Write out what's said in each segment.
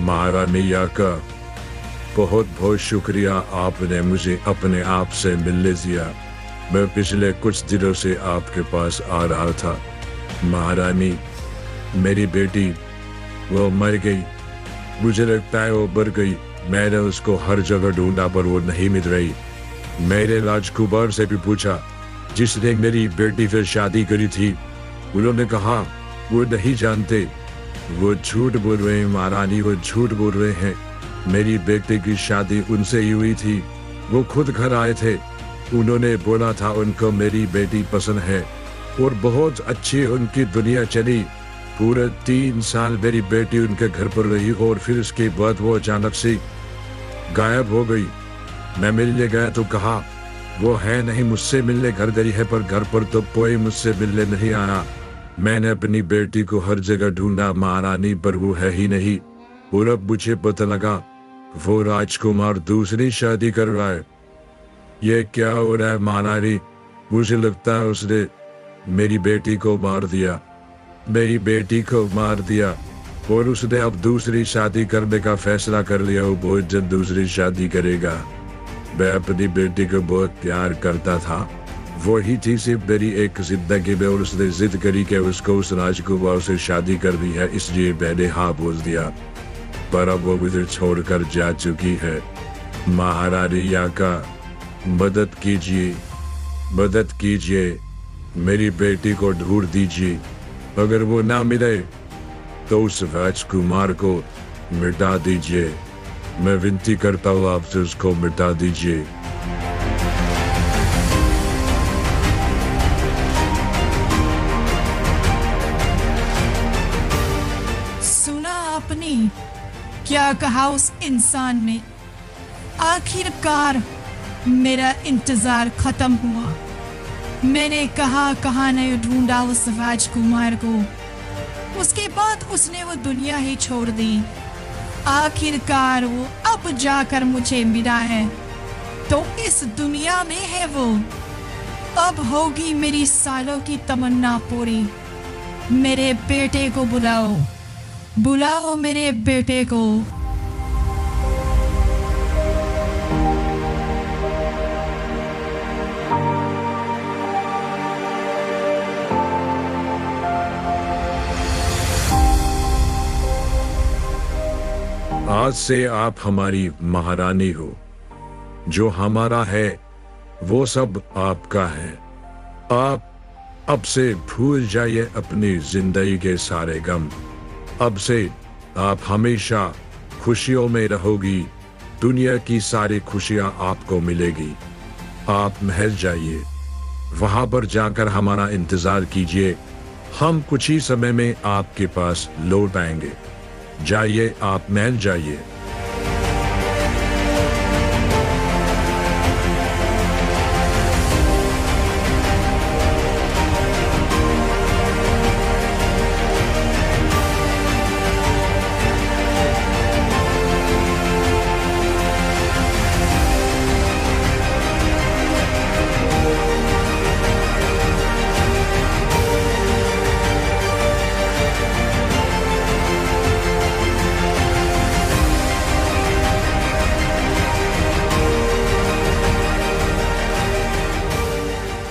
महारानिया का बहुत बहुत शुक्रिया, आपने मुझे अपने आप से मिलने दिया। मैं पिछले कुछ दिनों से आपके पास आ रहा था। महारानी, मेरी बेटी वो मर गई। मुझे लगता है वो मर गई। मैंने उसको हर जगह ढूंढा पर वो नहीं मिल रही। मेरे राजकुमार से भी पूछा जिसने मेरी बेटी से शादी करी थी, उन्होंने कहा वो नहीं जानते। वो झूठ बोल रहे हैं महारानी, वो झूठ बोल रहे हैं। मेरी बेटी की शादी उनसे ही हुई थी। वो खुद घर आए थे। उन्होंने बोला था उनको मेरी बेटी पसंद है और बहुत अच्छी उनकी दुनिया चली। पूरे 3 साल मेरी बेटी उनके घर पर रही और फिर उसके बाद वो अचानक से गायब हो गई। मैं मिलने गया तो कहा वो है नहीं, मुझसे मिलने घर गई है, पर घर पर तो कोई मुझसे मिलने नहीं आया। मैंने अपनी बेटी को हर जगह ढूंढा महारानी, पर वो है ही नहीं। और अब मुझे पता लगा वो राजकुमार दूसरी शादी कर रहा है। ये क्या हो रहा है महारानी? मुझे लगता है उसने मेरी बेटी को मार दिया। मेरी बेटी को मार दिया और उसने अब दूसरी शादी करने का फैसला कर लिया। वो बहुत जल्द दूसरी शादी करेगा। मैं अपनी बेटी को बहुत प्यार करता था। वो ही थी सिर्फ मेरी एक जिंदगी में, और उसने जिद करी कि उसको उस राजकुमार से शादी करनी है, इसलिए मैंने हाँ बोल दिया। पर अब वो मुझे छोड़कर जा चुकी है। महारानी का मदद कीजिए, मदद कीजिए। मेरी बेटी को ढूंढ दीजिए। अगर वो ना मिले तो उस राजकुमार को मिटा दीजिए। मैं विनती करता हूँ आपसे, उसको मिटा दीजिए। सुना आपने क्या कहा उस इंसान ने? आखिरकार मेरा इंतजार खत्म हुआ। मैंने कहाँ नहीं ढूंढा उस राजकुमार को। उसके बाद उसने वो दुनिया ही छोड़ दी। आखिरकार वो अब जाकर मुझे मिला है, तो इस दुनिया में है वो। अब होगी मेरी सालों की तमन्ना पूरी। मेरे बेटे को बुलाओ, बुलाओ मेरे बेटे को। आज से आप हमारी महारानी हो। जो हमारा है वो सब आपका है। आप अब से भूल जाइए अपनी जिंदगी के सारे गम। अब से आप हमेशा खुशियों में रहोगी। दुनिया की सारी खुशियां आपको मिलेगी। आप महल जाइए, वहां पर जाकर हमारा इंतजार कीजिए। हम कुछ ही समय में आपके पास लौट आएंगे। जाइए, आप महल जाइए।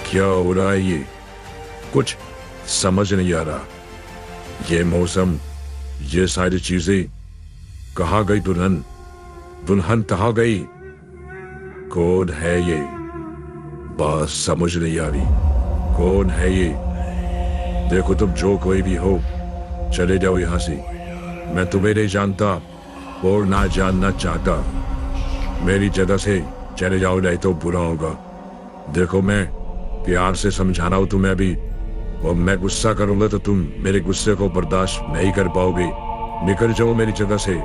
क्या हो रहा है? ये कुछ समझ नहीं आ रहा। ये मौसम, ये सारी चीजें, कहाँ गई दुल्हन? दुल्हन कहाँ गई? कौन है ये? बात समझ नहीं आ रही। कौन है ये? देखो, तुम जो कोई भी हो, चले जाओ यहां से। मैं तुम्हें नहीं जानता और ना जानना चाहता। मेरी जगह से चले जाओ, नहीं तो बुरा होगा। देखो, मैं प्यार से समझाना हो तुम्हें अभी, और मैं गुस्सा करूंगा तो तुम मेरे गुस्से को बर्दाश्त नहीं कर पाओगे। निकल जाओ मेरी जगह से।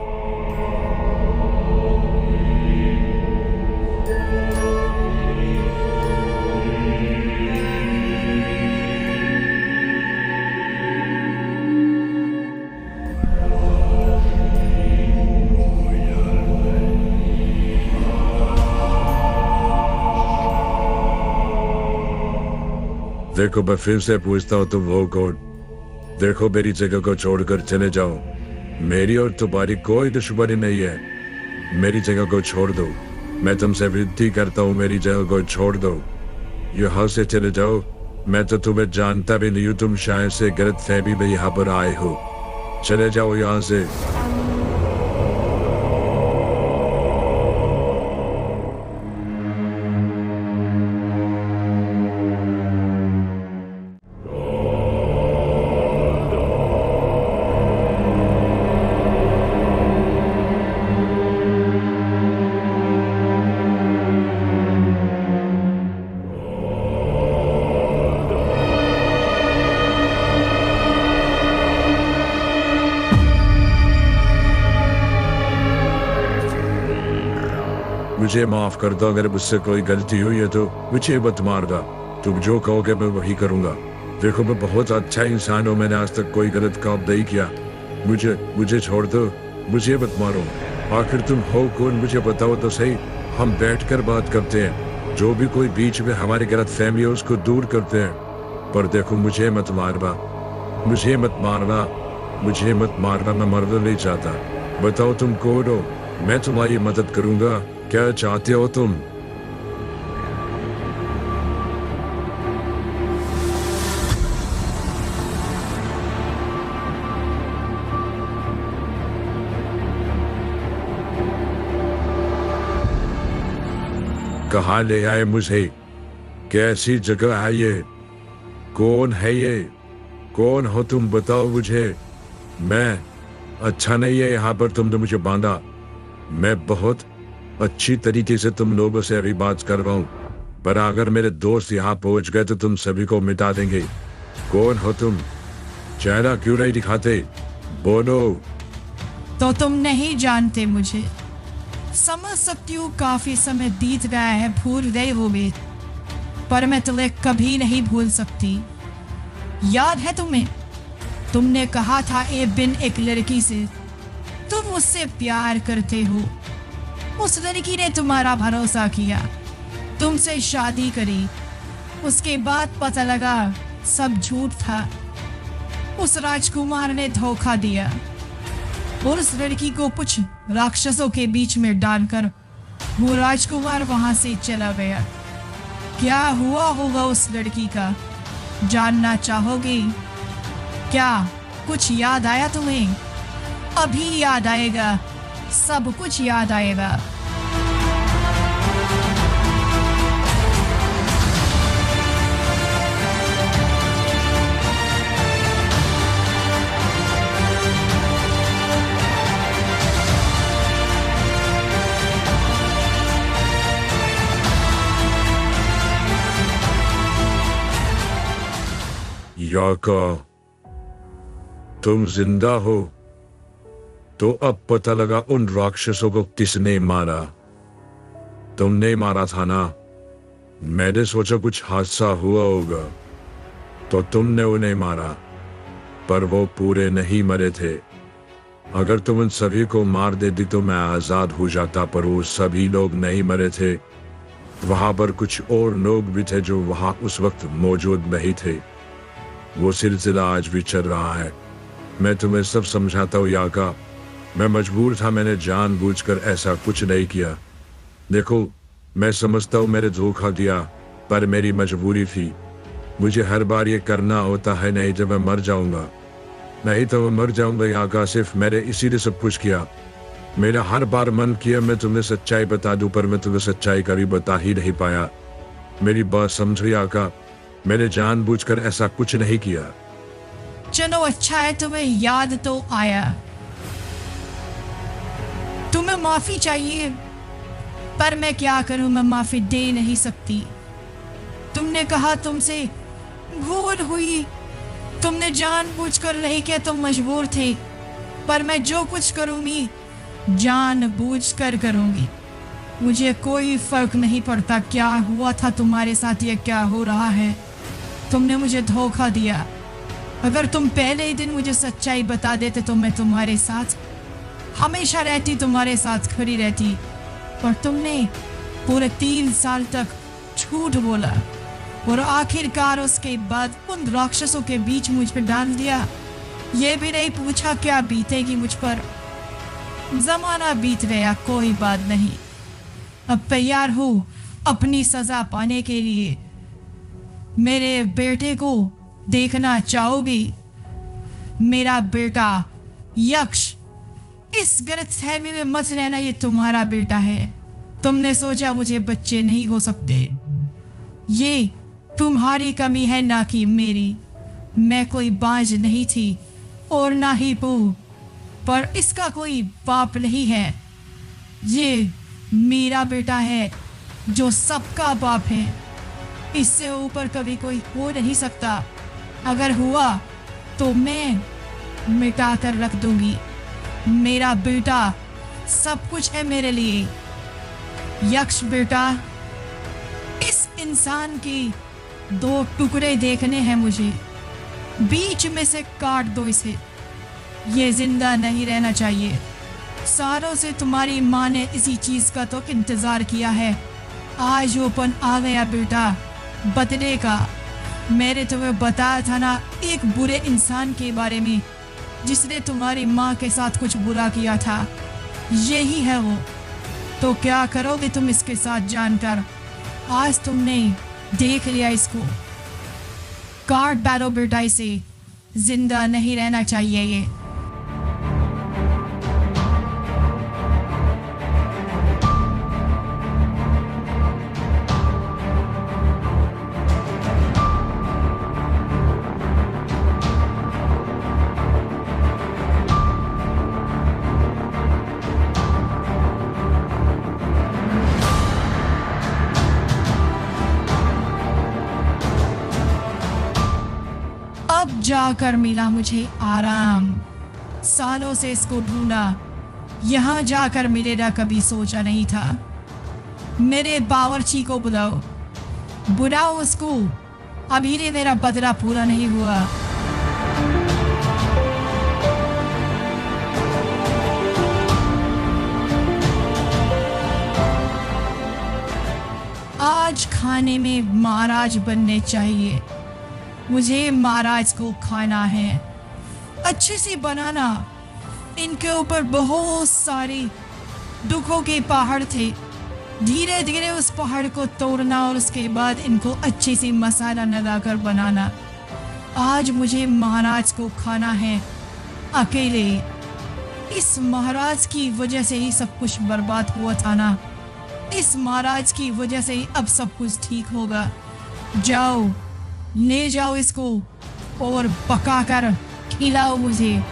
देखो, मैं फिर से पूछता हूँ, तुम हो कौन? देखो, मेरी जगह को छोड़कर चले जाओ। मेरी और तुम्हारी कोई दुश्मनी नहीं है। मेरी जगह को छोड़ दो। मैं तुमसे विनती करता हूँ, मेरी जगह को छोड़ दो। यहाँ से चले जाओ। मैं तो तुम्हें जानता भी नहीं हूँ। तुम शायद से गलतफहमी में यहाँ पर आए हो। चले जाओ यहाँ से। मुझे माफ कर दो, अगर मुझसे कोई गलती हुई है तो मुझे मत मारना। तुम जो कहोगे मैं वही करूंगा। देखो, मैं बहुत अच्छा इंसान हूँ। मैंने आज तक कोई गलत काम नहीं किया। मुझे छोड़ दो। मुझे मत मारो। आखिर तुम हो कौन, मुझे बताओ तो सही। हम बैठकर बात करते हैं। जो भी कोई बीच में हमारी गलत फहमी है उसको दूर करते हैं। पर देखो, मुझे मत मारना। मुझे मत मारना। मुझे मत मारना। मैं मरना नहीं चाहता। बताओ तुम कौन हो। मैं तुम्हारी मदद करूंगा। क्या चाहते हो तुम? कहाँ ले आए मुझे? कैसी जगह है ये? कौन है ये? कौन हो तुम? बताओ मुझे। मैं अच्छा नहीं है यहाँ पर। तुमने मुझे बांधा। मैं बहुत अच्छी तरीके से तुम लोगों से अभी बात कर रहा हूँ, पर अगर मेरे दोस्त यहाँ पहुंच गए तो तुम सभी को मिटा देंगे। कौन हो तुम? चेहरा क्यों नहीं दिखाते? बोलो। तो तुम नहीं जानते मुझे। समझ सकती हूँ काफी समय बीत गया है, भूल गए हो भी, पर मैं तुम्हें कभी नहीं भूल सकती। याद है तुम्हें? तुमने कहा था ए बिन एक लड़की से तुम उससे प्यार करते हो। उस लड़की ने तुम्हारा भरोसा किया, तुमसे शादी करी। उसके बाद पता लगा सब झूठ था। उस राजकुमार ने धोखा दिया और उस लड़की को कुछ राक्षसों के बीच में डालकर वो राजकुमार वहां से चला गया। क्या हुआ होगा उस लड़की का, जानना चाहोगे? क्या कुछ याद आया तुम्हें? अभी याद आएगा, सब कुछ याद आएगा। याका, तुम जिंदा हो? तो अब पता लगा उन राक्षसों को किसने मारा। तुमने मारा था ना? मैंने सोचा कुछ हादसा हुआ होगा तो तुमने उन्हें मारा, पर वो पूरे नहीं मरे थे। अगर तुम उन सभी को मार देती तो मैं आजाद हो जाता, पर वो सभी लोग नहीं मरे थे। वहां पर कुछ और लोग भी थे जो वहां उस वक्त मौजूद नहीं थे। वो सिलसिला आज भी चल रहा है। मैं तुम्हें सब समझाता हूँ याका। मैं मजबूर था, मैंने जानबूझकर ऐसा कुछ नहीं किया। देखो, मैं समझता हूँ मैंने धोखा दिया, पर मेरी मजबूरी थी। मुझे हर बार ये करना होता है, नहीं जब मैं मर जाऊंगा। नहीं तो मैं मर जाऊंगा याका। सिर्फ मैंने इसीलिए सब कुछ किया। मेरा हर बार मन किया मैं तुम्हें सच्चाई बता दूं, पर मैं तुम्हें सच्चाई कभी बता ही नहीं पाया। मेरी बात समझो याका, मैंने जानबूझकर ऐसा कुछ नहीं किया। चलो अच्छा है, तुम्हें याद तो आया। तुम्हें माफी चाहिए, पर मैं क्या करूं, मैं माफी दे नहीं सकती। तुमने कहा तुमसे भूल हुई, तुमने जानबूझकर नहीं किया, तुम मजबूर थे, पर मैं जो कुछ करूंगी जानबूझकर करूंगी। मुझे कोई फर्क नहीं पड़ता क्या हुआ था तुम्हारे साथ या क्या हो रहा है। तुमने मुझे धोखा दिया। अगर तुम पहले ही दिन मुझे सच्चाई बता देते तो मैं तुम्हारे साथ हमेशा रहती, तुम्हारे साथ खड़ी रहती। पर तुमने पूरे 3 साल तक झूठ बोला और आखिरकार उसके बाद उन राक्षसों के बीच मुझ पे डाल दिया। ये भी नहीं पूछा क्या बीतेगी मुझ पर। जमाना बीत गया, कोई बात नहीं। अब तैयार हो अपनी सजा पाने के लिए। मेरे बेटे को देखना चाहोगी? मेरा बेटा यक्ष। इस गलतफहमी में मत रहना, ये तुम्हारा बेटा है। तुमने सोचा मुझे बच्चे नहीं हो सकते। ये तुम्हारी कमी है, ना कि मेरी। मैं कोई बांझ नहीं थी और ना ही बहू, पर इसका कोई बाप नहीं है। ये मेरा बेटा है जो सबका बाप है। इससे ऊपर कभी कोई हो नहीं सकता। अगर हुआ तो मैं मिटा कर रख दूंगी। मेरा बेटा सब कुछ है मेरे लिए। यक्ष बेटा, इस इंसान की 2 टुकड़े देखने हैं मुझे। बीच में से काट दो इसे। ये जिंदा नहीं रहना चाहिए। सालों से तुम्हारी माँ ने इसी चीज का तो इंतजार किया है। आज वो पन आ गया बेटा, बदले का। मैंने तुम्हें बताया था ना एक बुरे इंसान के बारे में, जिसने तुम्हारी माँ के साथ कुछ बुरा किया था। यही है वो। तो क्या करोगे तुम इसके साथ जानकर? आज तुमने देख लिया इसको। काट डालो बेटा इसे। जिंदा नहीं रहना चाहिए ये। अब जाकर मिला मुझे आराम। सालों से इसको ढूंढा, यहाँ जाकर मिलेगा कभी सोचा नहीं था। मेरे बावर्ची को बुलाओ, बुलाओ उसको। अभी ने मेरा बदला पूरा नहीं हुआ। आज खाने में महाराज बनने चाहिए। मुझे महाराज को खाना है, अच्छे से बनाना। इनके ऊपर बहुत सारे दुखों के पहाड़ थे। धीरे धीरे उस पहाड़ को तोड़ना और उसके बाद इनको अच्छे से मसाला लगाकर बनाना। आज मुझे महाराज को खाना है अकेले। इस महाराज की वजह से ही सब कुछ बर्बाद हुआ था ना। इस महाराज की वजह से ही अब सब कुछ ठीक होगा। जाओ, ले जाओ इसको और पकाकर खिलाओ मुझे।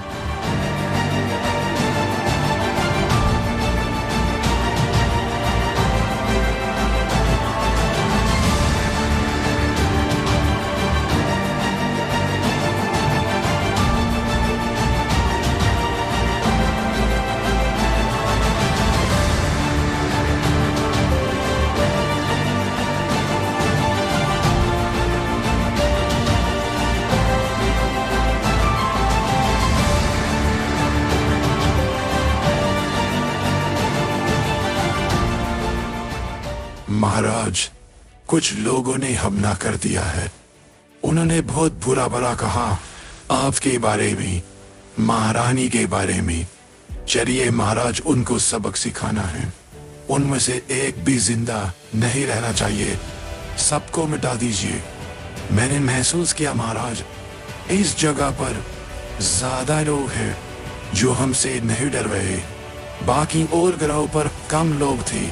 महाराज, कुछ लोगों ने हमला कर दिया है। उन्होंने बहुत बुरा भला कहा आपके बारे में, महारानी के बारे में। चलिए महाराज, उनको सबक सिखाना है। उनमें से एक भी जिंदा नहीं रहना चाहिए। सबको मिटा दीजिए। मैंने महसूस किया महाराज, इस जगह पर ज्यादा लोग हैं जो हमसे नहीं डर रहे। बाकी और ग्रहों पर कम लोग थे।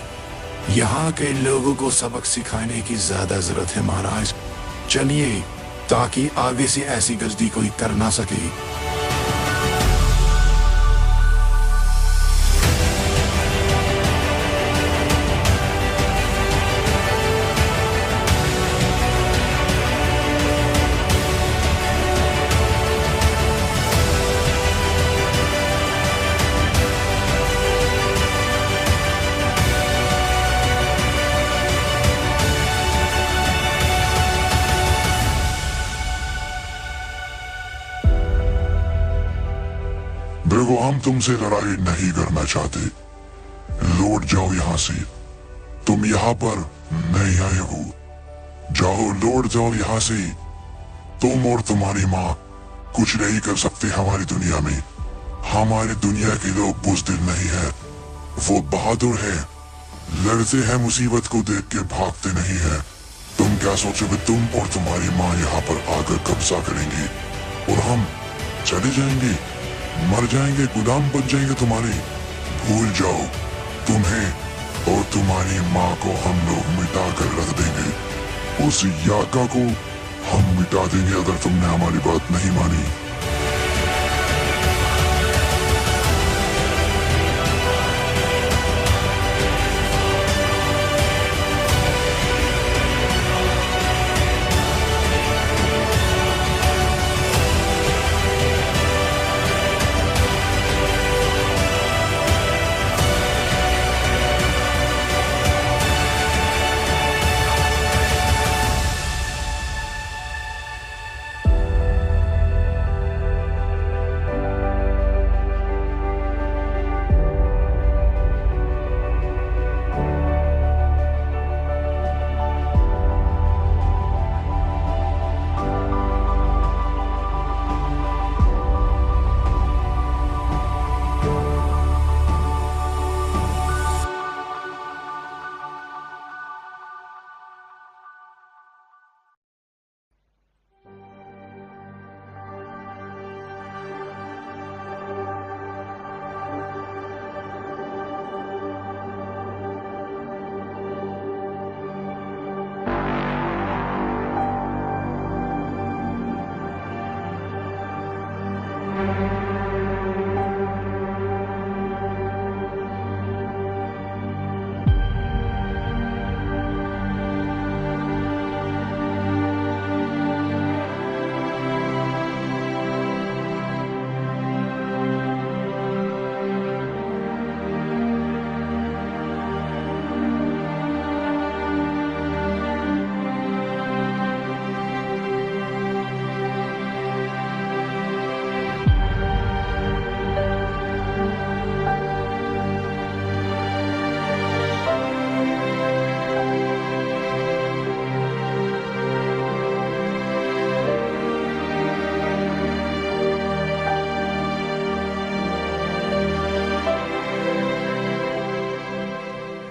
यहाँ के लोगों को सबक सिखाने की ज्यादा जरूरत है महाराज। चलिए, ताकि आगे से ऐसी गलती कोई कर ना सके। देखो, हम तुमसे लड़ाई नहीं करना चाहते। लौट जाओ यहाँ से। तुम यहाँ पर नहीं आए हो। जाओ, लौट जाओ यहाँ से। तुम और तुम्हारी माँ कुछ नहीं कर सकते हमारी दुनिया में। हमारी दुनिया के लोग बुज़दिल नहीं है, वो बहादुर है, लड़ते हैं, मुसीबत को देख के भागते नहीं है। तुम क्या सोचोगे तुम और तुम्हारी माँ यहाँ पर आकर कब्जा करेंगे और हम चले जाएंगे, मर जाएंगे, गुलाम बन जाएंगे तुम्हारे। भूल जाओ, तुम्हें और तुम्हारी माँ को हम लोग मिटा कर रख देंगे। उस याका को हम मिटा देंगे अगर तुमने हमारी बात नहीं मानी।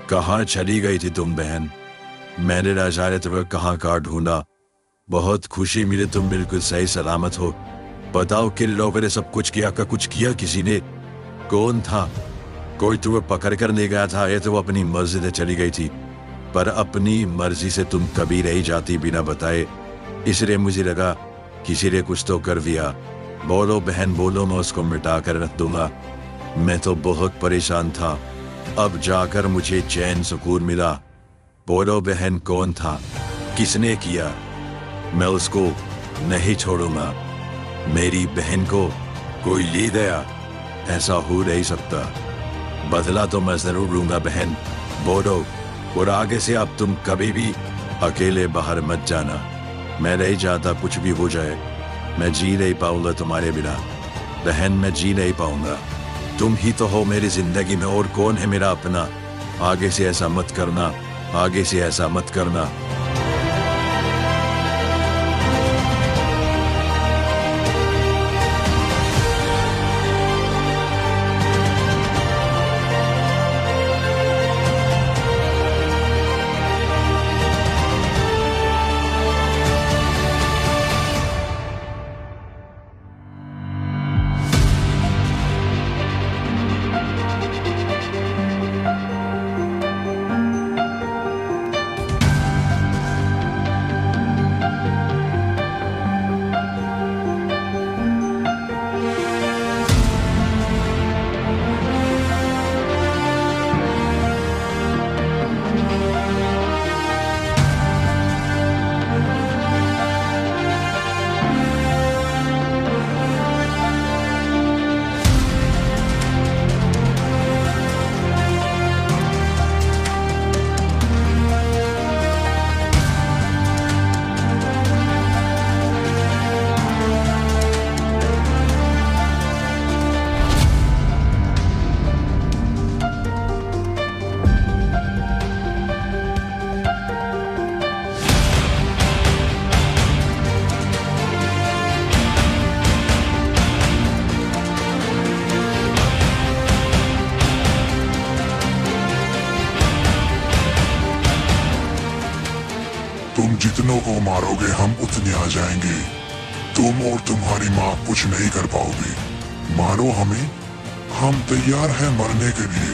कहाँ चली गई थी तुम बहन? मैंने न जाने तुम्हें कहाँ कहाँ ढूंढा। बहुत खुशी मिली तुम बिल्कुल सही सलामत हो। बताओ किन लोगों ने सब कुछ किया? का कुछ किया किसी ने? कौन था? कोई तुम्हें पकड़ कर नहीं गया था? ये तो वो अपनी मर्जी से चली गई थी, पर अपनी मर्जी से तुम कभी नहीं जाती बिना बताए, इसलिए मुझे लगा किसी ने कुछ तो कर दिया। बोलो बहन बोलो, मैं उसको मिटा कर रख दूंगा। मैं तो बहुत परेशान था, अब जाकर मुझे चैन सुकून मिला। बोलो बहन कौन था, किसने किया? मैं उसको नहीं छोड़ूंगा। मेरी बहन को कोई ले गया, ऐसा हो नहीं सकता। बदला तो मैं जरूर लूंगा बहन। बोलो, और आगे से अब तुम कभी भी अकेले बाहर मत जाना। मैं नहीं चाहता कुछ भी हो जाए, मैं जी नहीं पाऊंगा तुम्हारे बिना। बहन मैं जी नहीं पाऊंगा, तुम ही तो हो मेरी जिंदगी में, और कौन है मेरा अपना? आगे से ऐसा मत करना, आगे से ऐसा मत करना। जितनों को मारोगे हम उतने आ जाएंगे। तुम और तुम्हारी माँ कुछ नहीं कर पाओगे। मारो हमें, हम तैयार हैं मरने के लिए।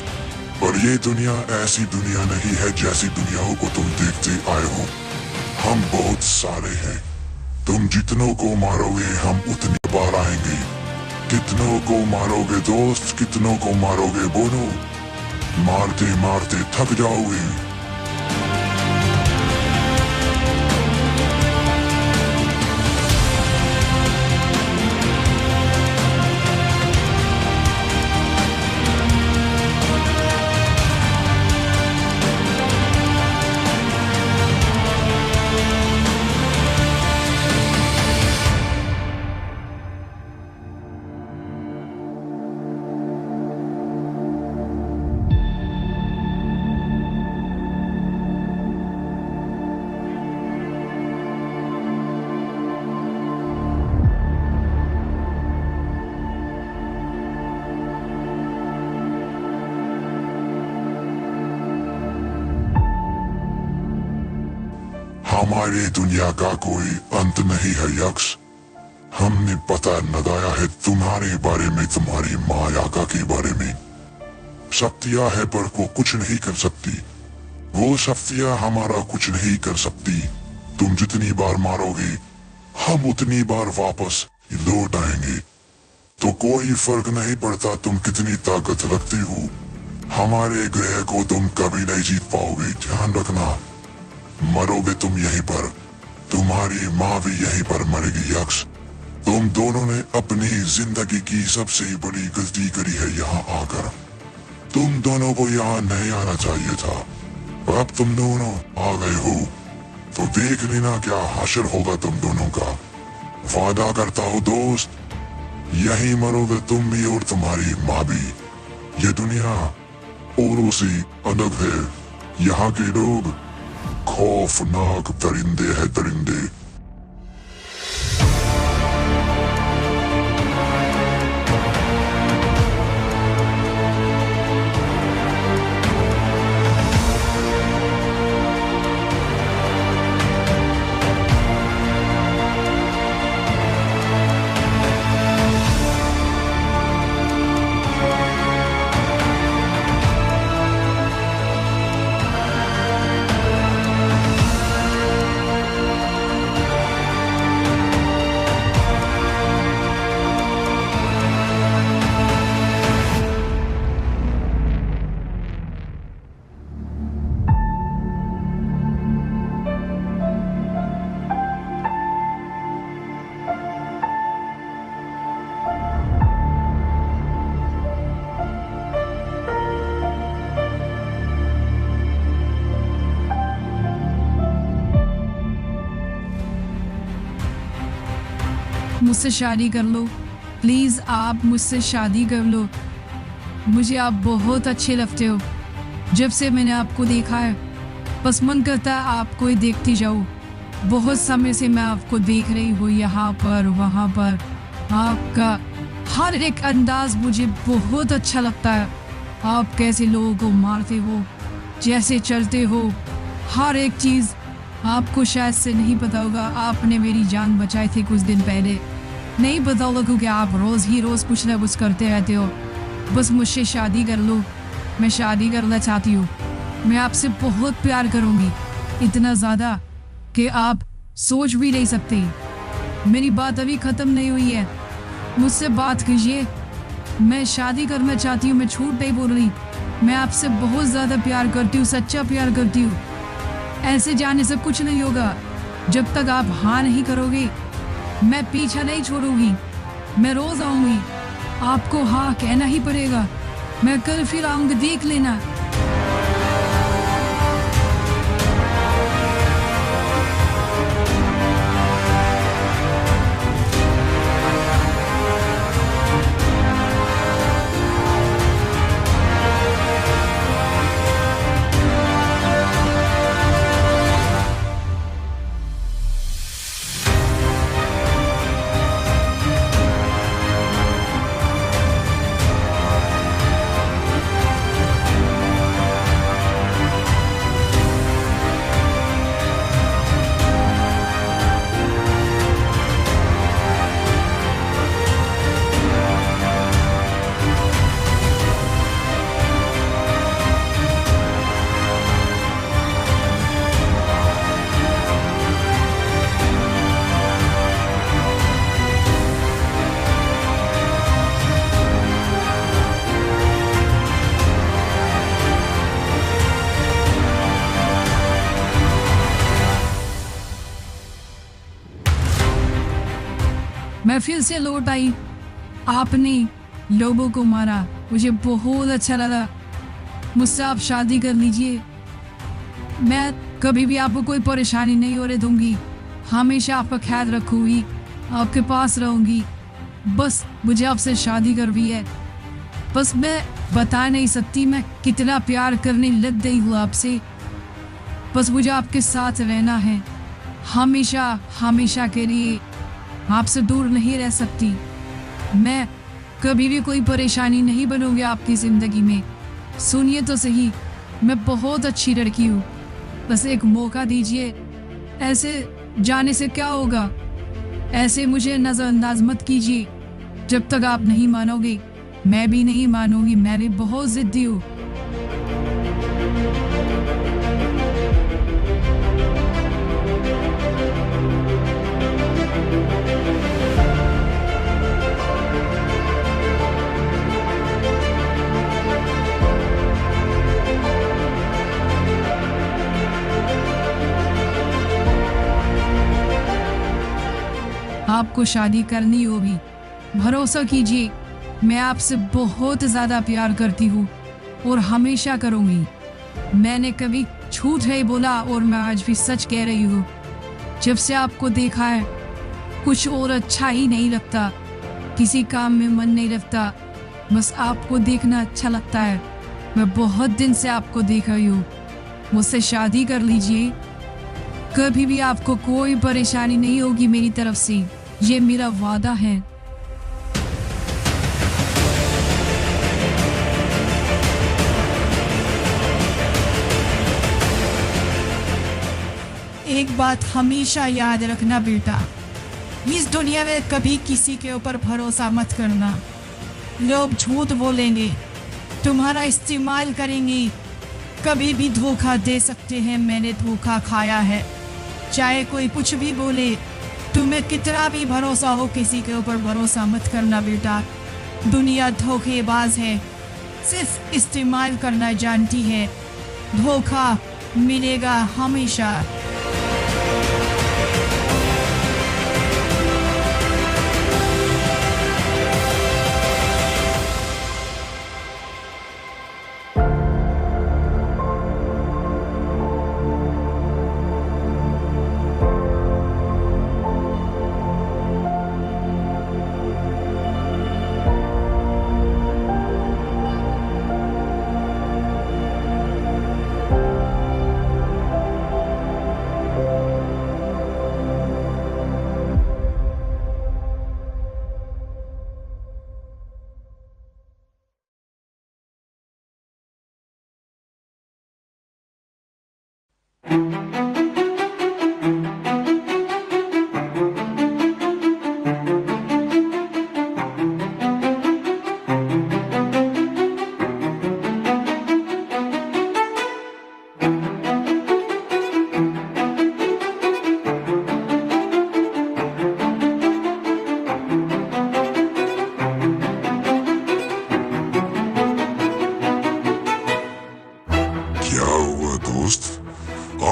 पर ये दुनिया ऐसी दुनिया नहीं है जैसी दुनियाओं को तुम देखते आए हो। हम बहुत सारे हैं। तुम जितनों को मारोगे हम उतने बार आएंगे। कितनों को मारोगे दोस्त, कितनों को मारोगे बोलो। मारते मारते थक जाओगे। हमारी दुनिया का कोई अंत नहीं है यक्ष। हमने पता लगाया है तुम्हारे बारे में, तुम्हारी माँ याका के बारे में। शक्तियां है पर वो कुछ नहीं कर सकती। वो शक्तियां हमारा कुछ नहीं कर सकती। तुम जितनी बार मारोगे हम उतनी बार वापस लौट आएंगे। तो कोई फर्क नहीं पड़ता तुम कितनी ताकत रखते हो। हमारे ग्रह को तुम कभी नहीं जीत पाओगे, ध्यान रखना। मरोगे तुम यहीं पर, तुम्हारी माँ भी यहीं पर मरेगी यक्ष। तुम दोनों ने अपनी जिंदगी की सबसे बड़ी गलती करी है यहाँ आकर। तुम दोनों को यहाँ नहीं आना चाहिए था। अब तुम दोनों आ गए हो तो देख लेना क्या हासिल होगा तुम दोनों का। वादा करता हूँ दोस्त, यहीं मरोगे तुम भी और तुम्हारी माँ भी। ये दुनिया औरों से अलग है। यहाँ के लोग खौफनाक दरिंदे हैं, दरिंदे। मुझसे शादी कर लो प्लीज़, आप मुझसे शादी कर लो। मुझे आप बहुत अच्छे लगते हो। जब से मैंने आपको देखा है बस मन करता है आपको ही देखती जाऊँ। बहुत समय से मैं आपको देख रही हूँ, यहाँ पर वहाँ पर। आपका हर एक अंदाज मुझे बहुत अच्छा लगता है। आप कैसे लोगों को मारते हो, जैसे चलते हो, हर एक चीज़ आपको शायद से नहीं पता होगा। आपने मेरी जान बचाई थी कुछ दिन पहले। नहीं पता होगा क्योंकि आप रोज़ ही रोज़ कुछ ना कुछ करते रहते हो। बस मुझसे शादी कर लो, मैं शादी करना चाहती हूँ। मैं आपसे बहुत प्यार करूँगी, इतना ज़्यादा कि आप सोच भी नहीं सकते। मेरी बात अभी ख़त्म नहीं हुई है, मुझसे बात कीजिए। मैं शादी करना चाहती हूँ, मैं झूठ नहीं बोल रही। मैं आपसे बहुत ज़्यादा प्यार करती हूँ, सच्चा प्यार करती हूँ। ऐसे जाने से कुछ नहीं होगा। जब तक आप हाँ नहीं करोगे मैं पीछा नहीं छोड़ूंगी। मैं रोज़ आऊँगी, आपको हाँ कहना ही पड़ेगा। मैं कल फिर आऊँगी, देख लेना। मैं फिर से लौट आई। आपने लोगों को मारा, मुझे बहुत अच्छा लगा। मुझसे आप शादी कर लीजिए। मैं कभी भी आपको कोई परेशानी नहीं होने दूंगी। हमेशा आपका ख्याल रखूंगी, आपके पास रहूंगी। बस मुझे आपसे शादी करनी है। बस मैं बता नहीं सकती मैं कितना प्यार करने लग गई हूँ आपसे। बस मुझे आपके साथ रहना है, हमेशा हमेशा के लिए। आपसे दूर नहीं रह सकती। मैं कभी भी कोई परेशानी नहीं बनूंगी आपकी ज़िंदगी में। सुनिए तो सही, मैं बहुत अच्छी लड़की हूँ। बस एक मौका दीजिए। ऐसे जाने से क्या होगा? ऐसे मुझे नज़रअंदाज मत कीजिए। जब तक आप नहीं मानोगे, मैं भी नहीं मानूंगी। मैं भी बहुत ज़िद्दी हूँ। आपको शादी करनी होगी। भरोसा कीजिए, मैं आपसे बहुत ज़्यादा प्यार करती हूँ और हमेशा करूँगी। मैंने कभी झूठ नहीं बोला और मैं आज भी सच कह रही हूँ। जब से आपको देखा है, कुछ और अच्छा ही नहीं लगता। किसी काम में मन नहीं लगता। बस आपको देखना अच्छा लगता है। मैं बहुत दिन से आपको देख रही हूँ। मुझसे शादी कर लीजिए। कभी भी आपको कोई परेशानी नहीं होगी मेरी तरफ से। ये मेरा वादा है। एक बात हमेशा याद रखना बेटा, इस दुनिया में कभी किसी के ऊपर भरोसा मत करना। लोग झूठ बोलेंगे, तुम्हारा इस्तेमाल करेंगे, कभी भी धोखा दे सकते हैं। मैंने धोखा खाया है। चाहे कोई कुछ भी बोले, तुम्हें कितना भी भरोसा हो, किसी के ऊपर भरोसा मत करना बेटा। दुनिया धोखेबाज है, सिर्फ इस्तेमाल करना जानती है। धोखा मिलेगा हमेशा।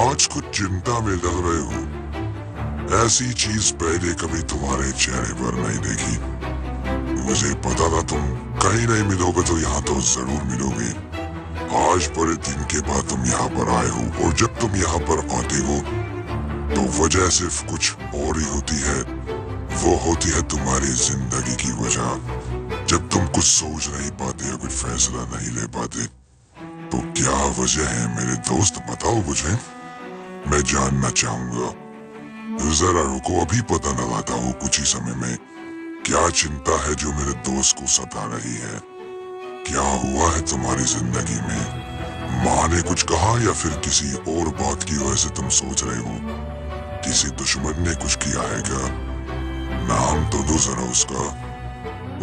आज कुछ चिंता में लग रहे हो। ऐसी चीज पहले कभी तुम्हारे चेहरे पर नहीं देखी। मुझे पता था तुम कहीं नहीं मिलोगे तो यहाँ तो जरूर मिलोगे। आज बड़े दिन के बाद तुम यहाँ पर आए हो, और जब तुम यहाँ पर आते हो तो वजह सिर्फ कुछ और ही होती है। वो होती है तुम्हारी जिंदगी की वजह। जब तुम कुछ सोच नहीं पाते या कुछ फैसला नहीं ले पाते, तो क्या वजह है मेरे दोस्त, बताओ मुझे, मैं जानना चाहूंगा। जरा रुको, अभी पता लगाता हूँ कुछ ही समय में क्या चिंता है जो मेरे दोस्त को सता रही है। क्या हुआ है तुम्हारी जिंदगी में? माँ ने कुछ कहा या फिर किसी और बात की वजह से तुम सोच रहे हो? किसी दुश्मन ने कुछ किया है क्या? नाम तो दो जरा उसका।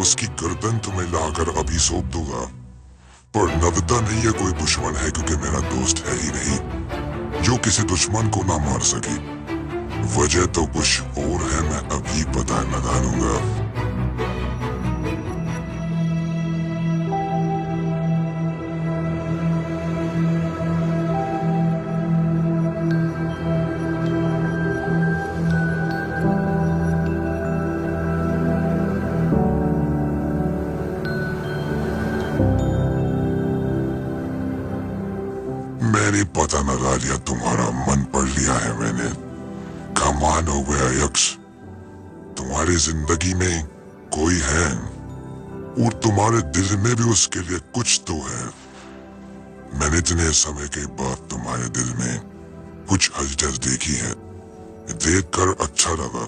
उसकी गर्दन तुम्हें लाकर अभी सौंप दूंगा, पर नवता नहीं है कोई दुश्मन है, क्योंकि मेरा दोस्त है ही नहीं जो किसी दुश्मन को ना मार सके। वजह तो कुछ और है, मैं अभी पता लगा लूंगा। मैंने पता लगा लिया, तुम्हारा मन पढ़ लिया है मैंने। कमाल हो गया यक्ष, तुम्हारी जिंदगी में कोई है और तुम्हारे दिल में भी उसके लिए कुछ तो है। मैंने इतने समय के बाद तुम्हारे दिल में कुछ हलचल देखी है, देखकर अच्छा लगा।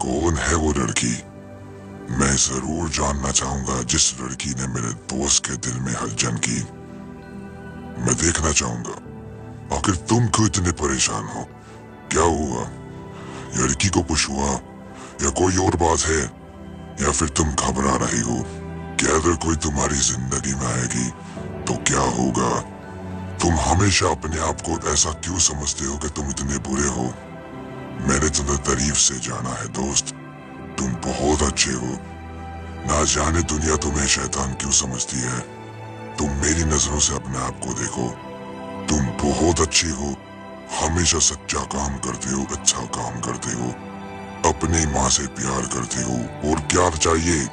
कौन है वो लड़की? मैं जरूर जानना चाहूंगा जिस लड़की ने मेरे दोस्त के दिल में हलचल की। मैं देखना चाहूंगा आखिर तुम क्यों इतने परेशान हो, क्या हुआ? लड़की को कुछ हुआ या कोई और बात है, या फिर तुम घबरा रही हो कि अगर कोई तुम्हारी जिंदगी में आएगी तो क्या होगा? तुम हमेशा अपने आप को ऐसा क्यों समझते हो कि तुम इतने बुरे हो? मैंने तुम्हें तारीफ से जाना है दोस्त, तुम बहुत अच्छे हो। ना जाने दुनिया तुम्हें शैतान क्यों समझती है। तुम मेरी नजरों से अपने आप को देखो, तुम बहुत अच्छे हो, हमेशा सच्चा काम करते हो, अच्छा काम करते हो, अपनी माँ से प्यार करते हो। और क्या चाहिए?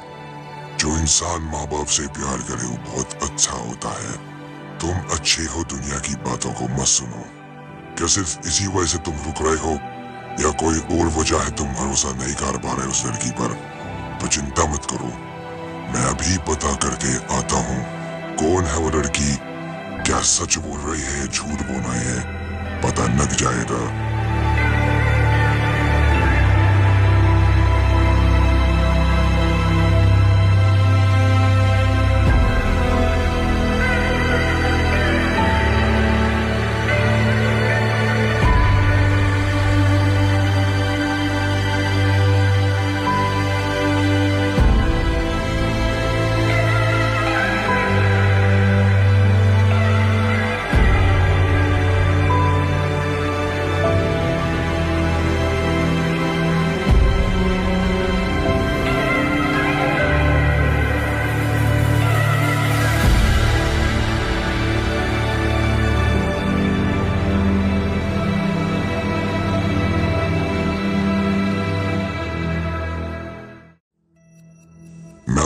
जो इंसान माँ बाप से प्यार करे वो बहुत अच्छा होता है। तुम अच्छे हो, दुनिया की बातों को मत सुनो। क्या सिर्फ इसी वजह से तुम रुक रहे हो या कोई और वजह है तुम भरोसा नहीं कर पा रहे उस लड़की पर? तो चिंता मत करो, मैं अभी पता करके आता हूँ कौन है वो लड़की, क्या सच बोल रही है झूठ बोल रही है, पता लग जाएगा।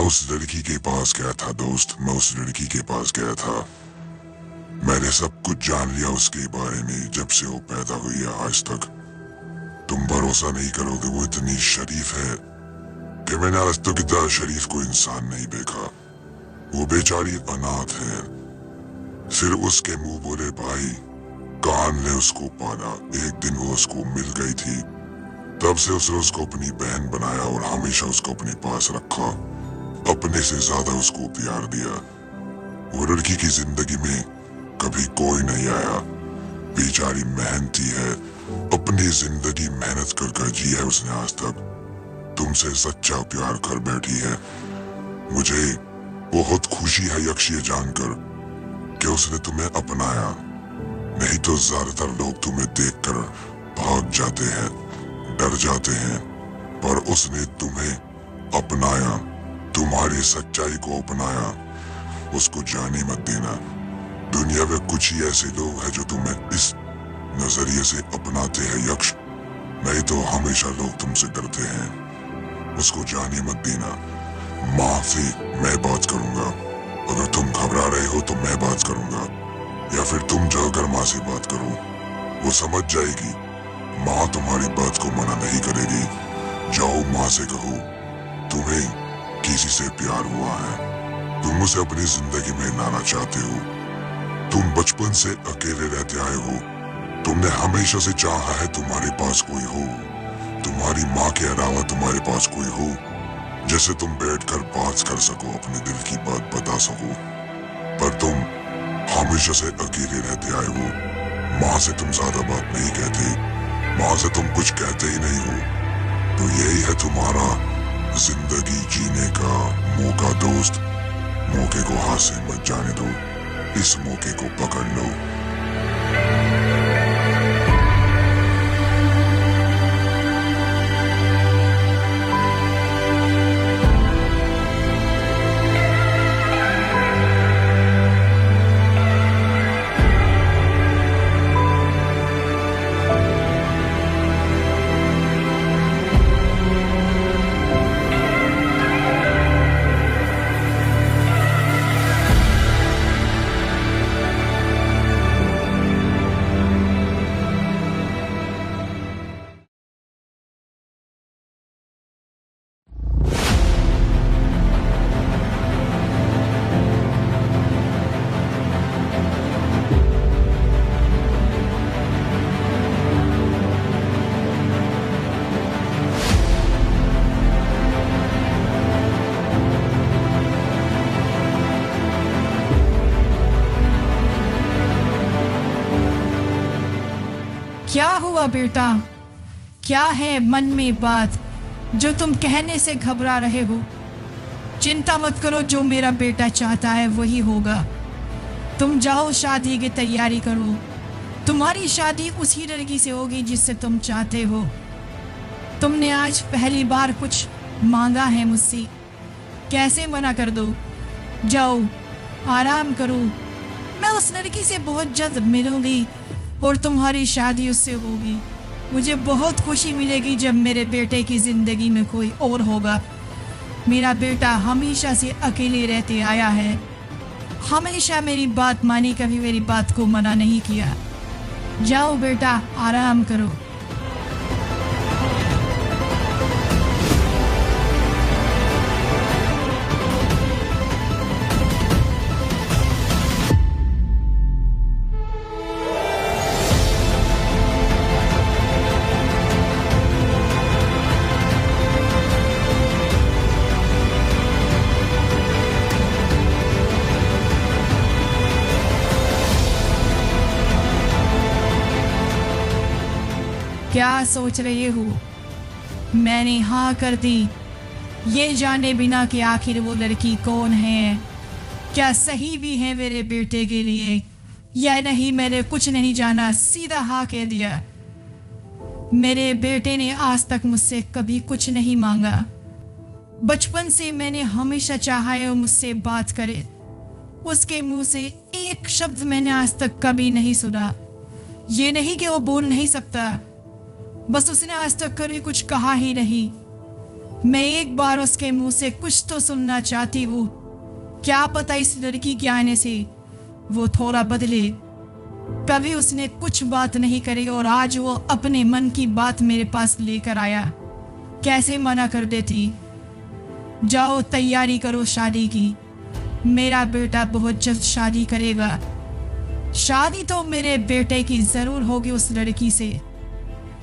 उस लड़की के पास गया था दोस्त, मैं उस लड़की के पास गया था। मैंने सब कुछ जान लिया उसके बारे में जब से वो पैदा हुई है आज तक। तुम भरोसा नहीं करोगे, वो इतनी शरीफ है कि मैंने आज तक इतना शरीफ को इंसान नहीं देखा। वो बेचारी अनाथ है, सिर्फ उसके मुंह बोले भाई कान ने उसको पाला। एक दिन वो उसको मिल गई थी, तब से उसने उसको अपनी बहन बनाया और हमेशा उसको अपने पास रखा, अपने से ज्यादा उसको प्यार दिया। वो लड़की की जिंदगी में कभी कोई नहीं आया, बेचारी मेहनती है, अपनी जिंदगी मेहनत कर कर जी है उसने आज तक। तुमसे सच्चा प्यार कर बैठी है। मुझे बहुत खुशी है यक्ष ये जानकर कि उसने तुम्हें अपनाया, नहीं तो ज्यादातर लोग तुम्हें देखकर भाग जाते हैं, डर जाते हैं, पर उसने तुम्हें अपनाया, तुम्हारी सच्चाई को अपनाया। उसको जाने मत देना। दुनिया में कुछ ही ऐसे लोग हैं जो तुम्हें इस नजरिए से अपनाते हैं यक्ष, नहीं तो हमेशा लोग तुमसे डरते हैं। उसको जाने मत देना। माँ से मैं बात करूंगा, अगर तुम घबरा रहे हो तो मैं बात करूंगा, या फिर तुम जाकर माँ से बात करो, वो समझ जाएगी। माँ तुम्हारी बात को मना नहीं करेगी। जाओ माँ से कहो तुम्हें किसी से प्यार हुआ है, तुम उसे अपनी जिंदगी में लाना चाहते हो। तुम बचपन से अकेले रहते आए हो, तुमने हमेशा से चाहा है तुम्हारे पास कोई हो, तुम्हारी माँ के अलावा तुम्हारे पास कोई हो जैसे तुम बैठकर बात कर सको, अपने दिल की बात बता सको। पर तुम हमेशा से अकेले रहते आए हो। माँ से तुम ज्यादा बात नहीं कहते, माँ से तुम कुछ कहते ही नहीं हो। तो यही है तुम्हारा जिंदगी जीने का मौका दोस्त। मौके को हाथ से मत जाने दो, इस मौके को पकड़ लो। क्या हुआ बेटा? क्या है मन में बात जो तुम कहने से घबरा रहे हो? चिंता मत करो, जो मेरा बेटा चाहता है वही होगा। तुम जाओ, शादी की तैयारी करो। तुम्हारी शादी उसी लड़की से होगी जिससे तुम चाहते हो। तुमने आज पहली बार कुछ मांगा है मुझसे, कैसे मना कर दो? जाओ, आराम करो। मैं उस लड़की से बहुत जल्द मिलूंगी और तुम्हारी शादी उससे होगी। मुझे बहुत खुशी मिलेगी जब मेरे बेटे की जिंदगी में कोई और होगा। मेरा बेटा हमेशा से अकेले रहते आया है, हमेशा मेरी बात मानी, कभी मेरी बात को मना नहीं किया। जाओ बेटा, आराम करो। क्या सोच रहे हो? मैंने हाँ कर दी, ये जाने बिना कि आखिर वो लड़की कौन है, क्या सही भी है मेरे बेटे के लिए या नहीं। मैंने कुछ नहीं जाना, सीधा हाँ कह दिया। मेरे बेटे ने आज तक मुझसे कभी कुछ नहीं मांगा। बचपन से मैंने हमेशा चाहा है वो मुझसे बात करे। उसके मुंह से एक शब्द मैंने आज तक कभी नहीं सुना। ये नहीं कि वो बोल नहीं सकता, बस उसने आज तक कभी कुछ कहा ही नहीं। मैं एक बार उसके मुंह से कुछ तो सुनना चाहती हूँ। क्या पता इस लड़की के आने से वो थोड़ा बदले। कभी उसने कुछ बात नहीं करी और आज वो अपने मन की बात मेरे पास लेकर आया। कैसे मना कर देती? जाओ, तैयारी करो शादी की। मेरा बेटा बहुत जल्द शादी करेगा। शादी तो मेरे बेटे की जरूर होगी उस लड़की से,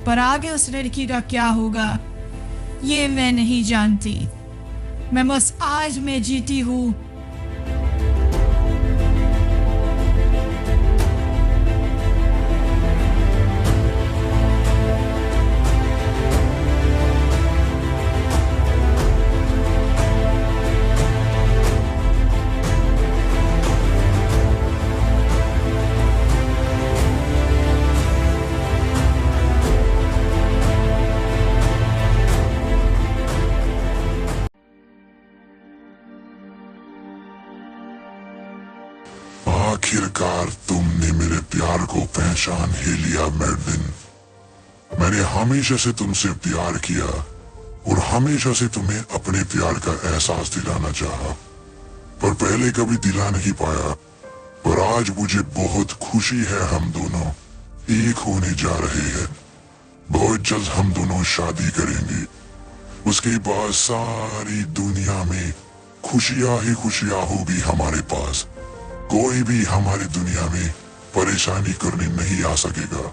पर आगे उस लड़की का क्या होगा ये मैं नहीं जानती। मैं बस आज में जीती हूँ। आखिरकार तुमने मेरे प्यार को पहचान ही लिया मैडलिन। मैंने हमेशा से तुमसे प्यार किया और हमेशा से तुम्हें अपने प्यार का एहसास दिलाना चाहा, पर पहले कभी दिला नहीं पाया। पर आज मुझे बहुत खुशी है, हम दोनों एक होने जा रहे हैं। बहुत जल्द हम दोनों शादी करेंगे। उसके बाद सारी दुनिया में खुशियां ही खुशियां होगी हमारे पास। कोई भी हमारी दुनिया में परेशानी करने नहीं आ सकेगा।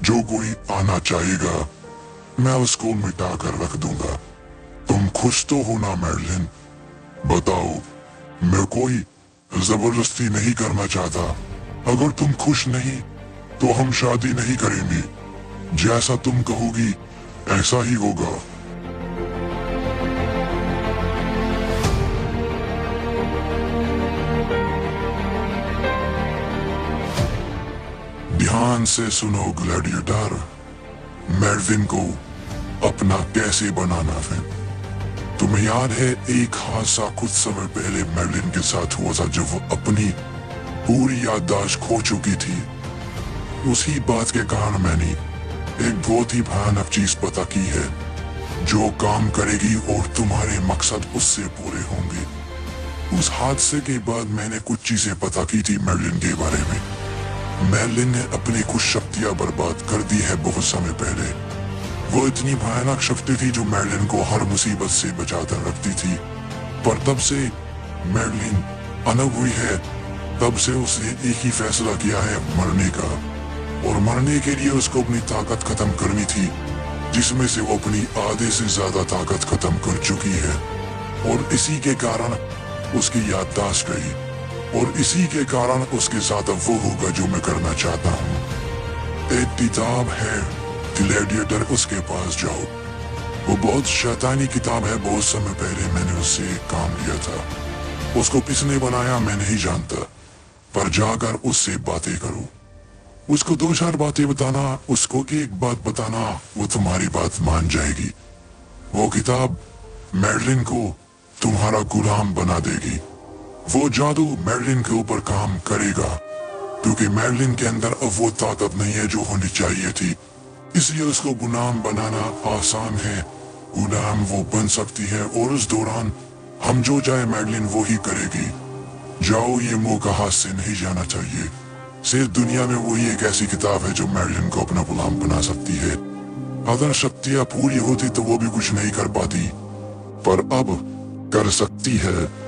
जो कोई आना चाहेगा मैं उसको मिटा कर रख दूंगा। तुम खुश तो हो ना मैडलिन? बताओ, मैं कोई जबरदस्ती नहीं करना चाहता। अगर तुम खुश नहीं तो हम शादी नहीं करेंगे। जैसा तुम कहोगी ऐसा ही होगा। ध्यान से सुनो ग्लैडिएटर, मैडविन को अपना कैसे बनाना है। तुम्हें याद है एक हादसा कुछ समय पहले मैडलिन के साथ हुआ था, जब वो अपनी पूरी याददाश्त खो चुकी थी। उसी बात के कारण मैंने एक बहुत ही भयानक चीज पता की है जो काम करेगी और तुम्हारे मकसद उससे पूरे होंगे। उस हादसे के बाद मैंने कुछ चीजें पता की थी मैडलिन के बारे में। मैडलिन ने अपनी कुछ शक्तियां बर्बाद कर दी है बहुत समय पहले। वो इतनी भयानक शक्ति थी जो मैडलिन को हर मुसीबत से बचाकर रखती थी। पर तब से मैडलिन अलग हुई है, तब से उसने एक ही फैसला किया है, मरने का। और मरने के लिए उसको अपनी ताकत खत्म करनी थी, जिसमें से वो अपनी आधे से ज्यादा ताकत खत्म कर चुकी है। और इसी के कारण उसकी याददाश्त गई और इसी के कारण उसके साथ वो होगा जो मैं करना चाहता हूँ। एक किताब है ग्लैडिएटर, उसके पास जाओ। वो बहुत शैतानी किताब है। बहुत समय पहले मैंने उससे एक काम लिया था। उसको किसने बनाया मैं नहीं जानता, पर जाकर उससे बातें करो। उसको 2-4 बातें बताना, उसको की एक बात बताना, वो तुम्हारी बात मान जाएगी। वो किताब मैडलिन को तुम्हारा गुलाम बना देगी। वो जादू मैडलिन के ऊपर काम करेगा, क्योंकि मैडलिन के अंदर अब वो ताकत नहीं है जो होनी चाहिए थी। इसलिए उसको गुलाम बनाना आसान है। गुलाम वो बन सकती है और उस दौरान हम जो चाहे मैडलिन वो ही करेगी। जाओ, ये मौका हाथ से नहीं जाना चाहिए। सिर्फ दुनिया में वही एक ऐसी किताब है जो मैडलिन को अपना गुलाम बना सकती है। अगर शक्तियां पूरी होती तो वो भी कुछ नहीं कर पाती, पर अब कर सकती है।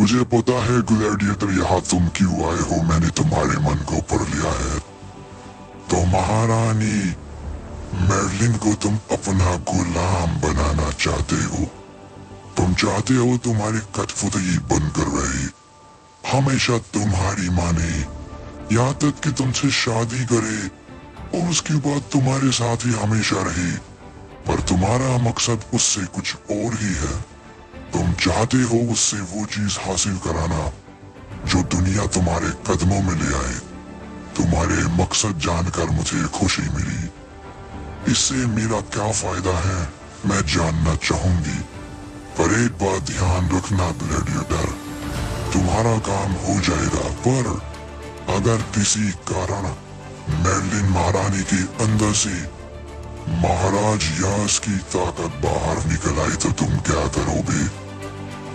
मुझे पता है ग्लैडिएटर, यहाँ तुम क्यों आए हो। मैंने तुम्हारे मन को पढ़ लिया है। तो महारानी मैडलिन को तुम अपना गुलाम बनाना चाहते हो। तुम चाहते हो तुम्हारी कठपुतली बनकर रहे, हमेशा तुम्हारी माने, यहाँ तक कि तुमसे शादी करे और उसके बाद तुम्हारे साथ ही हमेशा रहे। पर तुम्हारा मकसद उससे कुछ और ही है। तुम चाहते हो उससे वो चीज हासिल कराना जो दुनिया तुम्हारे कदमों में ले आए। तुम्हारे मकसद जानकर मुझे खुशी मिली। इससे मेरा क्या फायदा है मैं जानना चाहूंगी, पर एक बात ध्यान रखना ग्लैडिएटर, तुम्हारा काम हो जाएगा, पर अगर किसी कारण मैडलिन महारानी के अंदर से महाराज यास की ताकत बाहर निकल आई तो तुम क्या करोगे।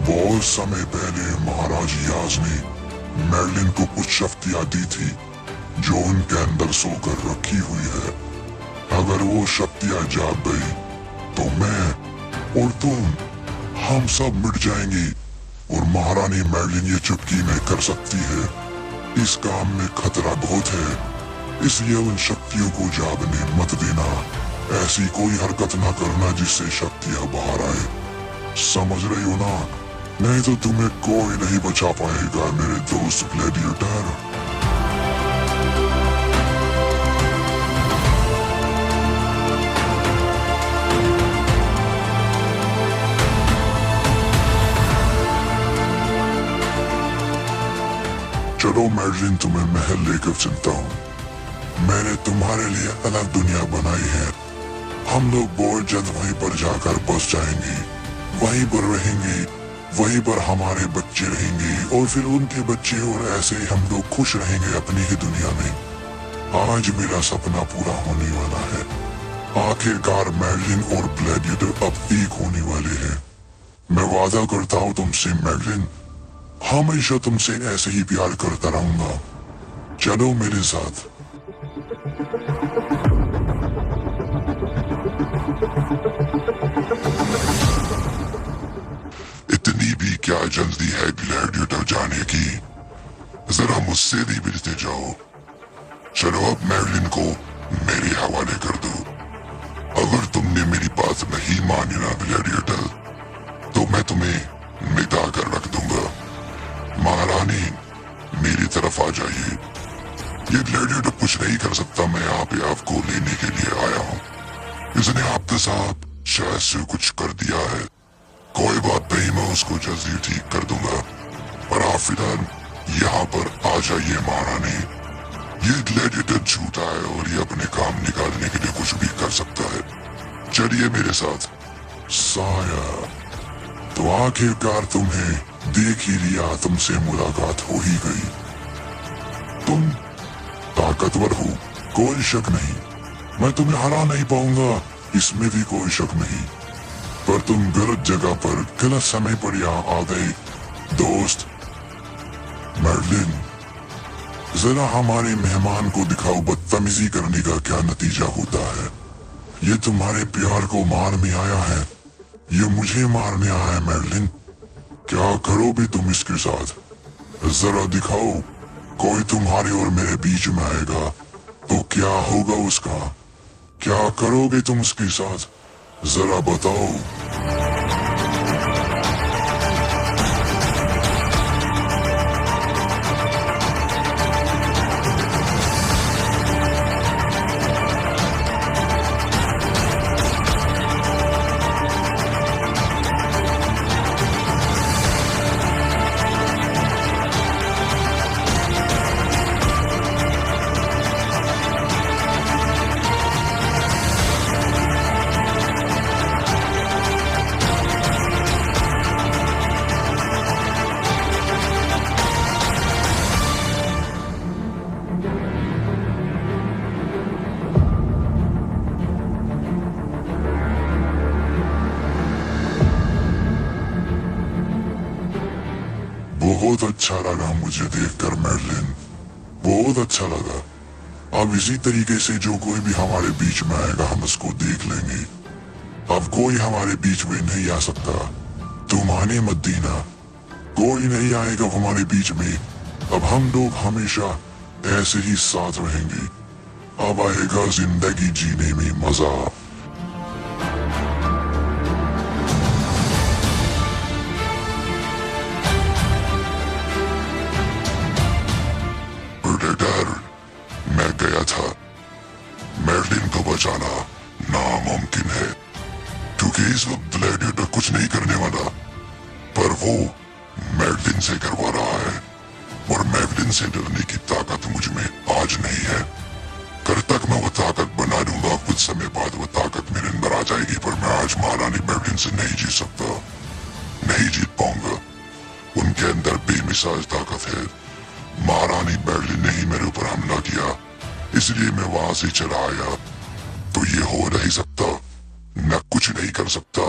बहुत समय पहले महाराज यास ने मैडलिन को कुछ शक्तियां दी थी जो उनके अंदर सोकर रखी हुई है। अगर वो शक्तियां जाग गई तो मैं और तुम हम सब मिट जाएंगे और महारानी मैडलिन ये चुटकी में कर सकती है। इस काम में खतरा बहुत है, इसलिए उन शक्तियों को जागने मत देना। ऐसी कोई हरकत ना करना जिससे शक्तियां बाहर आए। समझ रही हो ना? नहीं तो तुम्हें कोई नहीं बचा पाएगा मेरे दोस्त ग्लैडिएटर। चलो मैडलिन, तुम्हें महल लेकर चलता हूँ। मैंने तुम्हारे लिए अलग दुनिया बनाई है हम लोग बहुत जल्द वहीं पर जाकर बस जाएंगे, वहीं पर रहेंगे, वहीं पर हमारे बच्चे रहेंगे और फिर उनके बच्चे, और ऐसे ही हम लोग खुश रहेंगे अपनी ही दुनिया में। आज मेरा सपना पूरा होने वाला है। आखिरकार मैडलिन और ग्लैडिएटर अब एक होने वाले हैं। मैं वादा करता हूँ तुमसे मैडलिन, हमेशा तुमसे ऐसे ही प्यार करता रहूंगा। चलो मेरे साथ। इतनी भी क्या जल्दी है ग्लैडिएटर जाने की, जरा मुझसे भी मिलते जाओ। चलो अब मैडलिन को मेरे हवाले कर दो। अगर तुमने मेरी बात नहीं मानी ना ग्लैडिएटर, तो मैं तुम्हें मिटा कर रख दूंगा। महारानी मेरी तरफ आ जाइए। ये ग्लैडिएटर कुछ नहीं कर सकता, मैं यहाँ पे आपको लेने के लिए आया हूँ। इसने आपके साथ शायद से कुछ कर दिया है, कोई बात नहीं, मैं उसको जल्दी ठीक कर दूंगा। पर आप फिलहाल यहाँ पर आ जाइए महारानी। ये ग्लैडिएटर झूठा है और ये अपने काम निकालने के लिए कुछ भी कर सकता है। चलिए मेरे साथ। साया, तो आखिरकार तुम्हें देख ही लिया, तुमसे मुलाकात हो ही गई। तुम ताकतवर हो, कोई शक नहीं। मैं तुम्हें हरा नहीं पाऊंगा, इसमें भी कोई शक नहीं। पर तुम गलत जगह पर गलत समय पर यहाँ आ गए दोस्त। मैडलिन, जरा हमारे मेहमान को दिखाओ बदतमीजी करने का क्या नतीजा होता है। ये तुम्हारे प्यार को मारने आया है, ये मुझे मारने आया है। मैडलिन, क्या करोगे तुम इसके साथ? जरा दिखाओ। कोई तुम्हारे और मेरे बीच में आएगा तो क्या होगा उसका? क्या करोगे तुम उसके साथ? जरा बताओ। बहुत अच्छा लगा मुझे देखकर मैडलिन, बहुत अच्छा लगा। अब इसी तरीके से जो कोई भी हमारे बीच में आएगा हम उसको देख लेंगे। अब कोई हमारे बीच में नहीं आ सकता, तुम आने मत देना। कोई नहीं आएगा हमारे बीच में। अब हम लोग हमेशा ऐसे ही साथ रहेंगे। अब आएगा जिंदगी जीने में मजा। मैं गया था, मैडलिन को बचाना नामुमकिन है, क्योंकि इस वक्त ग्लैडिएटर कुछ नहीं करने वाला, पर वो मैडलिन से करवा रहा है। और मैडलिन से डरने की ताकत मुझ में आज नहीं है। कल तक मैं वो ताकत बना लूंगा, कुछ समय बाद वो ताकत मेरे अंदर आ जाएगी, पर मैं आज महारानी मैडलिन से नहीं जीत सकता, नहीं जीत पाऊंगा। उनके अंदर बेमिसाल ताकत है। महारानी मैडलिन ने ही मेरे ऊपर हमला किया, इसलिए मैं वहां से चला आया। तो ये हो नहीं सकता, मैं कुछ नहीं कर सकता,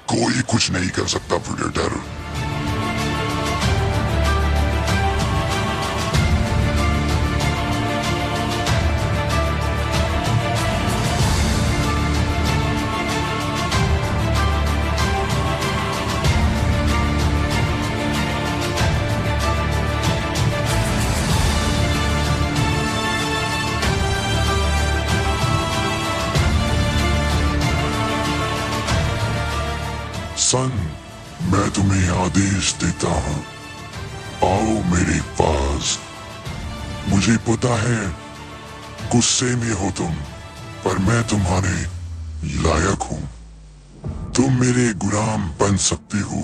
कोई कुछ नहीं कर सकता प्रेडेटर। सन, मैं तुम्हें आदेश देता हूँ, आओ मेरे पास। मुझे पता है गुस्से में हो तुम, पर मैं तुम्हारे लायक हूँ। तुम मेरे गुलाम बन सकते हो,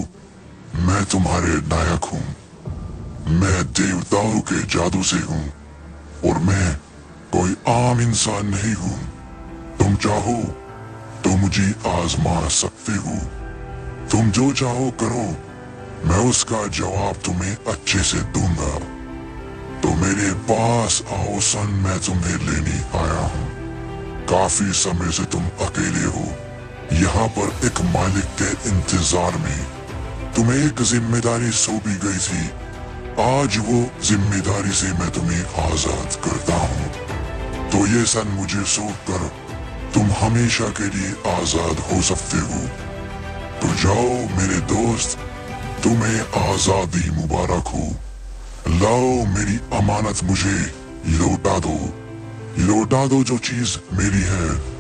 मैं तुम्हारे नायक हूँ। मैं देवताओं के जादू से हूँ और मैं कोई आम इंसान नहीं हूँ। तुम चाहो तो मुझे आजमा सकते हो। तुम जो चाहो करो, मैं उसका जवाब तुम्हें अच्छे से दूंगा। तो मेरे पास आओ सन, मैं तुम्हें लेने आया हूँ। काफी समय से तुम अकेले हो, यहाँ पर एक मालिक के इंतजार में। तुम्हें एक जिम्मेदारी सौंपी गई थी, आज वो जिम्मेदारी से मैं तुम्हें आजाद करता हूँ। तो ये सन मुझे सौंप कर तुम हमेशा के लिए आजाद हो सकते हो। तो जाओ मेरे दोस्त, तुम्हें आजादी मुबारक हो। लाओ मेरी अमानत, मुझे लौटा दो जो चीज मेरी है।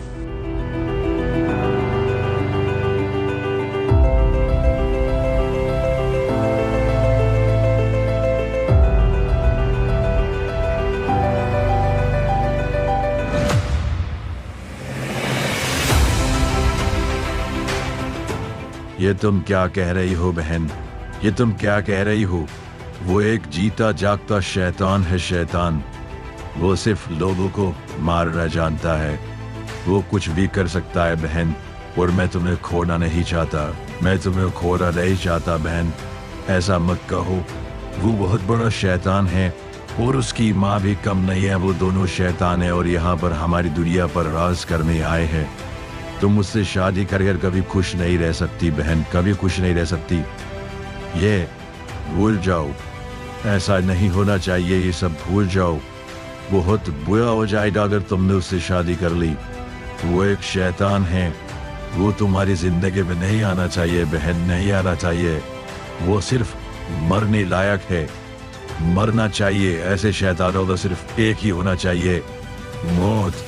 ये तुम क्या कह रही हो बहन? ये तुम क्या कह रही हो? वो एक जीता जागता शैतान है, शैतान। वो सिर्फ लोगों को मारना जानता है। वो कुछ भी कर सकता है बहन, और मैं तुम्हें खोना नहीं चाहता। मैं तुम्हें खोना नहीं चाहता बहन, ऐसा मत कहो। वो बहुत बड़ा शैतान है और उसकी माँ भी कम नहीं है। वो दोनों शैतान है और यहाँ पर हमारी दुनिया पर राज करने आए हैं। तुम मुझसे शादी कर कभी खुश नहीं रह सकती बहन, कभी खुश नहीं रह सकती। ये भूल जाओ, ऐसा नहीं होना चाहिए। ये सब भूल जाओ। बहुत बुरा हो जाएगा अगर तुमने उससे शादी कर ली। वो एक शैतान है, वो तुम्हारी जिंदगी में नहीं आना चाहिए बहन, नहीं आना चाहिए। वो सिर्फ मरने लायक है, मरना चाहिए। ऐसे शैतानों का सिर्फ एक ही होना चाहिए, मौत।